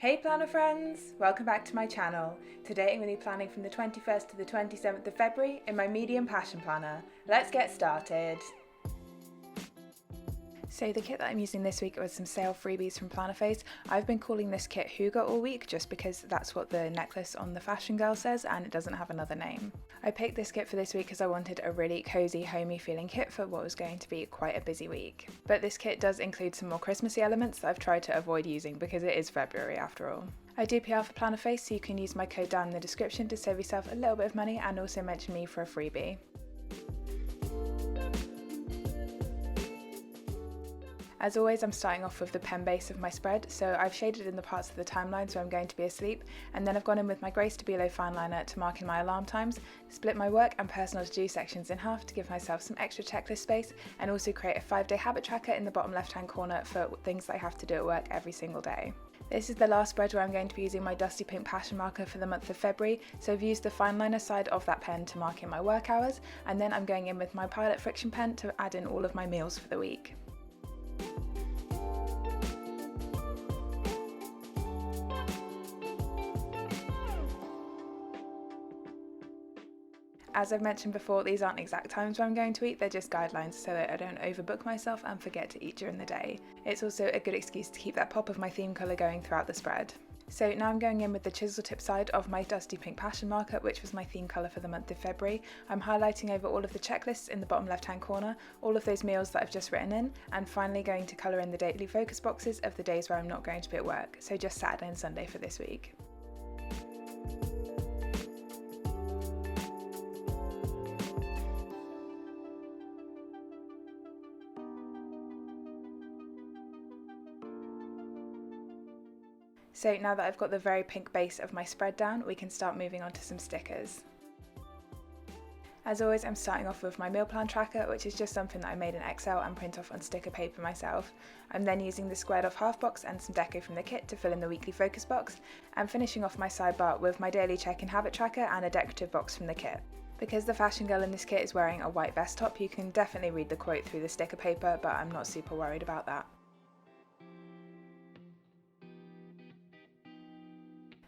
Hey planner friends! Welcome back to my channel. Today I'm going to be planning from the 21st to the 27th of February in my medium passion planner. Let's get started! So the kit that I'm using this week was some sale freebies from Plannerface. I've been calling this kit Hygge all week just because that's what the necklace on the fashion girl says and it doesn't have another name. I picked this kit for this week because I wanted a really cozy, homey feeling kit for what was going to be quite a busy week. But this kit does include some more Christmassy elements that I've tried to avoid using because it is February after all. I do PR for Plannerface, so you can use my code down in the description to save yourself a little bit of money and also mention me for a freebie. As always, I'm starting off with the pen base of my spread, so I've shaded in the parts of the timelines where I'm going to be asleep, and then I've gone in with my Grey Stabilo fine liner to mark in my alarm times, split my work and personal to-do sections in half to give myself some extra checklist space, and also create a 5-day habit tracker in the bottom left-hand corner for things that I have to do at work every single day. This is the last spread where I'm going to be using my dusty pink passion marker for the month of February, so I've used the fine liner side of that pen to mark in my work hours, and then I'm going in with my Pilot friction pen to add in all of my meals for the week. As I've mentioned before, these aren't exact times where I'm going to eat, they're just guidelines so that I don't overbook myself and forget to eat during the day. It's also a good excuse to keep that pop of my theme colour going throughout the spread. So now I'm going in with the chisel tip side of my dusty pink passion marker, which was my theme colour for the month of February. I'm highlighting over all of the checklists in the bottom left hand corner, all of those meals that I've just written in, and finally going to colour in the daily focus boxes of the days where I'm not going to be at work, so just Saturday and Sunday for this week. So now that I've got the very pink base of my spread down, we can start moving on to some stickers. As always, I'm starting off with my meal plan tracker, which is just something that I made in Excel and print off on sticker paper myself. I'm then using the squared off half box and some deco from the kit to fill in the weekly focus box, and finishing off my sidebar with my daily check-in habit tracker and a decorative box from the kit. Because the fashion girl in this kit is wearing a white vest top, you can definitely read the quote through the sticker paper, but I'm not super worried about that.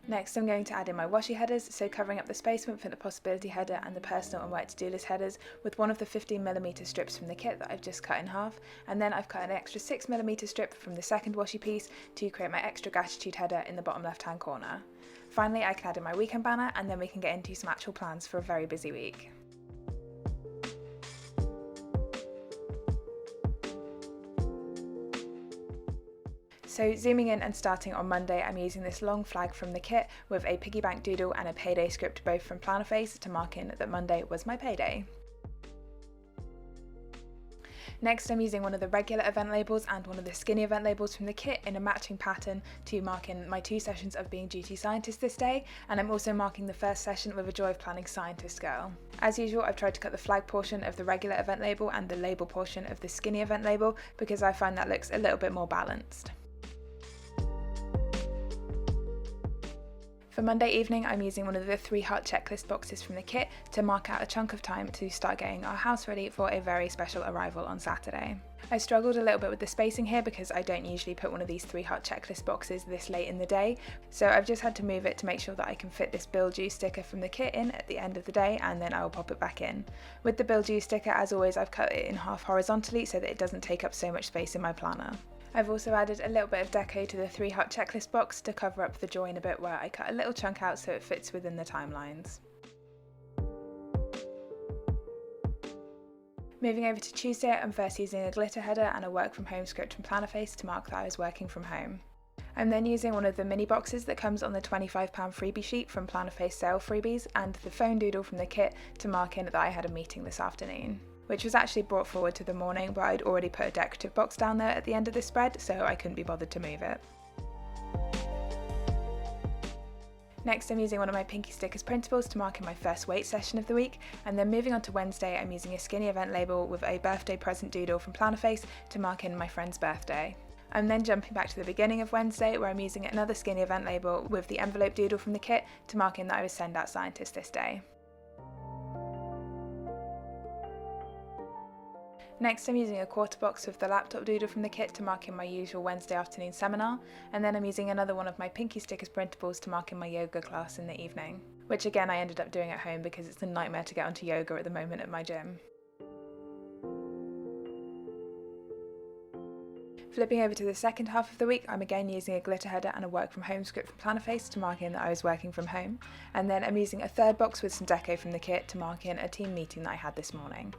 Next I'm going to add in my washi headers, so covering up the space for the possibility header and the personal and work to-do list headers with one of the 15mm strips from the kit that I've just cut in half, and then I've cut an extra 6mm strip from the second washi piece to create my extra gratitude header in the bottom left hand corner. Finally I can add in my weekend banner and then we can get into some actual plans for a very busy week. So zooming in and starting on Monday, I'm using this long flag from the kit with a piggy bank doodle and a payday script both from Plannerface to mark in that Monday was my payday. Next I'm using one of the regular event labels and one of the skinny event labels from the kit in a matching pattern to mark in my 2 sessions of being duty scientist this day, and I'm also marking the first session with a Joy of Planning scientist girl. As usual, I've tried to cut the flag portion of the regular event label and the label portion of the skinny event label because I find that looks a little bit more balanced. For Monday evening, I'm using one of the 3 heart checklist boxes from the kit to mark out a chunk of time to start getting our house ready for a very special arrival on Saturday. I struggled a little bit with the spacing here because I don't usually put one of these 3 heart checklist boxes this late in the day, so I've just had to move it to make sure that I can fit this Bill Due sticker from the kit in at the end of the day, and then I'll pop it back in. With the Bill Due sticker, as always, I've cut it in half horizontally so that it doesn't take up so much space in my planner. I've also added a little bit of deco to the 3 hot checklist box to cover up the join a bit where I cut a little chunk out so it fits within the timelines. Moving over to Tuesday, I'm first using a glitter header and a work from home script from Plannerface to mark that I was working from home. I'm then using one of the mini boxes that comes on the £25 freebie sheet from Plannerface sale freebies and the phone doodle from the kit to mark in that I had a meeting this afternoon, which was actually brought forward to the morning, but I'd already put a decorative box down there at the end of the spread, so I couldn't be bothered to move it. Next I'm using one of my Pinky Stickers printables to mark in my first weight session of the week, and then moving on to Wednesday I'm using a skinny event label with a birthday present doodle from Plannerface to mark in my friend's birthday. I'm then jumping back to the beginning of Wednesday where I'm using another skinny event label with the envelope doodle from the kit to mark in that I was send out scientist this day. Next, I'm using a quarter box with the laptop doodle from the kit to mark in my usual Wednesday afternoon seminar, and then I'm using another one of my Pinky Stickers printables to mark in my yoga class in the evening, which again I ended up doing at home because it's a nightmare to get onto yoga at the moment at my gym. Flipping over to the second half of the week, I'm again using a glitter header and a work from home script from Plannerface to mark in that I was working from home, and then I'm using a third box with some deco from the kit to mark in a team meeting that I had this morning.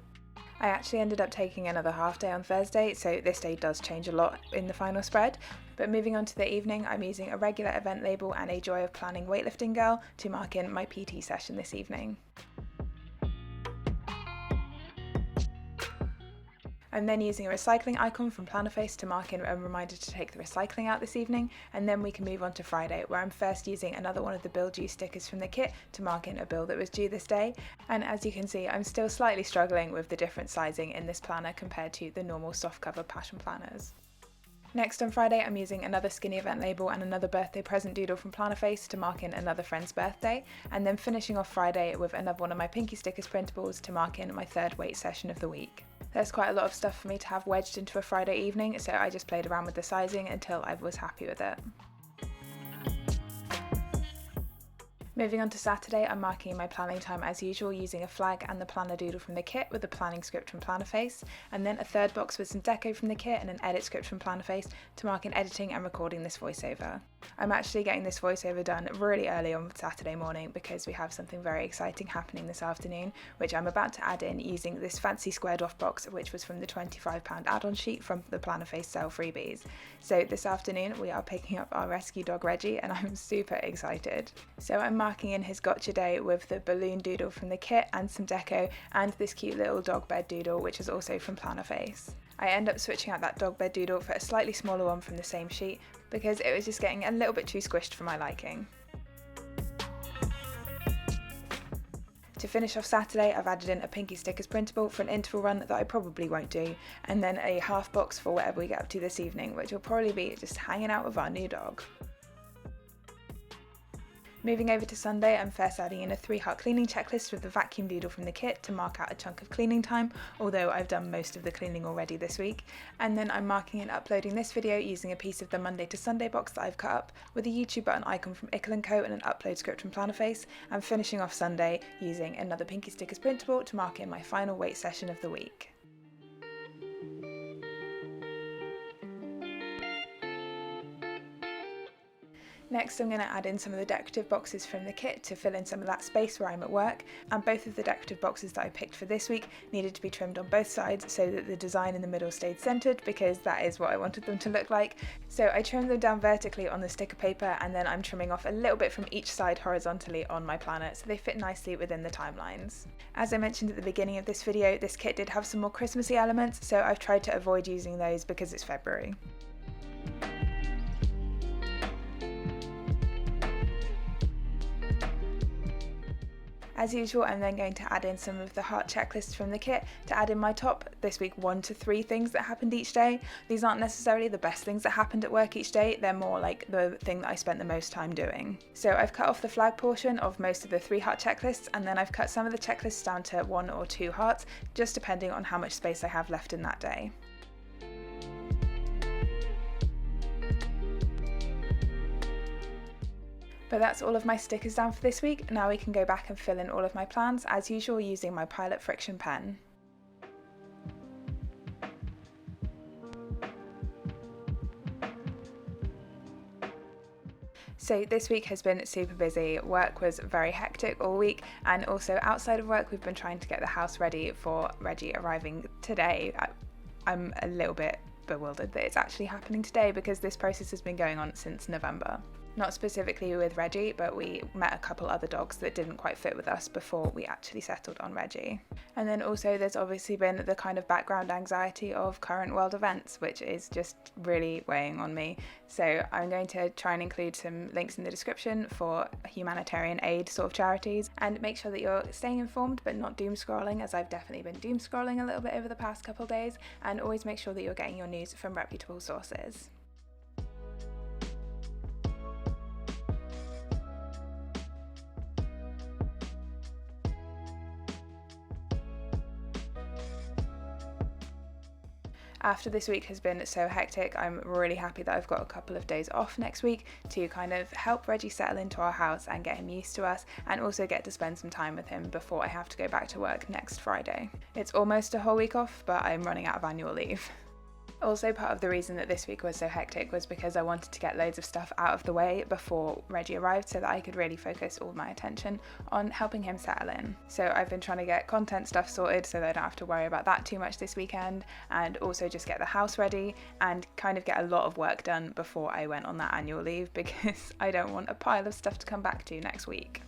I actually ended up taking another half day on Thursday, so this day does change a lot in the final spread. But moving on to the evening, I'm using a regular event label and a Joy of Planning weightlifting girl to mark in my PT session this evening. I'm then using a recycling icon from Plannerface to mark in a reminder to take the recycling out this evening, and then we can move on to Friday, where I'm first using another one of the bill due stickers from the kit to mark in a bill that was due this day, and as you can see I'm still slightly struggling with the different sizing in this planner compared to the normal softcover passion planners. Next on Friday, I'm using another skinny event label and another birthday present doodle from Plannerface to mark in another friend's birthday, and then finishing off Friday with another one of my Pinky Stickers printables to mark in my third weight session of the week. There's quite a lot of stuff for me to have wedged into a Friday evening, so I just played around with the sizing until I was happy with it. Moving on to Saturday, I'm marking my planning time as usual using a flag and the planner doodle from the kit with a planning script from Plannerface, and then a third box with some deco from the kit and an edit script from Plannerface to mark in editing and recording this voiceover. I'm actually getting this voiceover done really early on Saturday morning because we have something very exciting happening this afternoon, which I'm about to add in using this fancy squared off box, which was from the £25 add-on sheet from the Plannerface sale freebies. So this afternoon we are picking up our rescue dog Reggie, and I'm super excited. So I'm marking in his gotcha day with the balloon doodle from the kit and some deco, and this cute little dog bed doodle which is also from Plannerface. I end up switching out that dog bed doodle for a slightly smaller one from the same sheet because it was just getting a little bit too squished for my liking. To finish off Saturday, I've added in a Pinky Stickers printable for an interval run that I probably won't do, and then a half box for whatever we get up to this evening, which will probably be just hanging out with our new dog. Moving over to Sunday, I'm first adding in a 3-heart cleaning checklist with the vacuum doodle from the kit to mark out a chunk of cleaning time, although I've done most of the cleaning already this week. And then I'm marking and uploading this video using a piece of the Monday to Sunday box that I've cut up with a YouTube button icon from Hygge & Co and an upload script from Plannerface, and finishing off Sunday using another Pinky Stickers printable to mark in my final weight session of the week. Next, I'm going to add in some of the decorative boxes from the kit to fill in some of that space where I'm at work, and both of the decorative boxes that I picked for this week needed to be trimmed on both sides so that the design in the middle stayed centered, because that is what I wanted them to look like. So I trimmed them down vertically on the sticker paper, and then I'm trimming off a little bit from each side horizontally on my planner so they fit nicely within the timelines. As I mentioned at the beginning of this video, this kit did have some more Christmassy elements, so I've tried to avoid using those because it's February. As usual, I'm then going to add in some of the heart checklists from the kit to add in my top, this week, 1 to 3 things that happened each day. These aren't necessarily the best things that happened at work each day, they're more like the thing that I spent the most time doing. So I've cut off the flag portion of most of the 3 heart checklists, and then I've cut some of the checklists down to 1 or 2 hearts, just depending on how much space I have left in that day. But that's all of my stickers down for this week. Now we can go back and fill in all of my plans, as usual using my Pilot Friction pen. So this week has been super busy. Work was very hectic all week, and also outside of work we've been trying to get the house ready for Reggie arriving today. I'm a little bit bewildered that it's actually happening today because this process has been going on since November. Not specifically with Reggie, but we met a couple other dogs that didn't quite fit with us before we actually settled on Reggie. And then also there's obviously been the kind of background anxiety of current world events, which is just really weighing on me. So I'm going to try and include some links in the description for humanitarian aid sort of charities, and make sure that you're staying informed but not doom scrolling, as I've definitely been doom scrolling a little bit over the past couple of days, and always make sure that you're getting your news from reputable sources. After this week has been so hectic, I'm really happy that I've got a couple of days off next week to kind of help Reggie settle into our house and get him used to us, and also get to spend some time with him before I have to go back to work next Friday. It's almost a whole week off, but I'm running out of annual leave. Also, part of the reason that this week was so hectic was because I wanted to get loads of stuff out of the way before Reggie arrived so that I could really focus all my attention on helping him settle in. So I've been trying to get content stuff sorted so that I don't have to worry about that too much this weekend, and also just get the house ready and kind of get a lot of work done before I went on that annual leave, because I don't want a pile of stuff to come back to next week.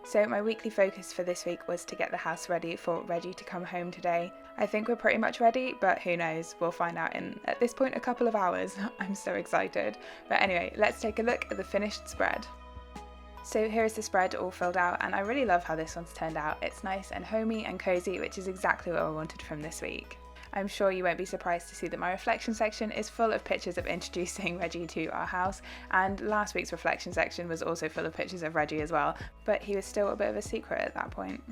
So my weekly focus for this week was to get the house ready for Reggie to come home today. I think we're pretty much ready, but who knows, we'll find out in, at this point, a couple of hours. I'm so excited. But anyway, let's take a look at the finished spread. So here is the spread all filled out, and I really love how this one's turned out. It's nice and homey and cozy, which is exactly what I wanted from this week. I'm sure you won't be surprised to see that my reflection section is full of pictures of introducing Reggie to our house, and last week's reflection section was also full of pictures of Reggie as well, but he was still a bit of a secret at that point.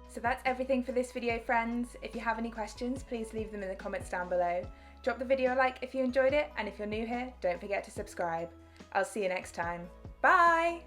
So that's everything for this video, friends. If you have any questions, please leave them in the comments down below. Drop the video a like if you enjoyed it, and if you're new here, don't forget to subscribe. I'll see you next time. Bye!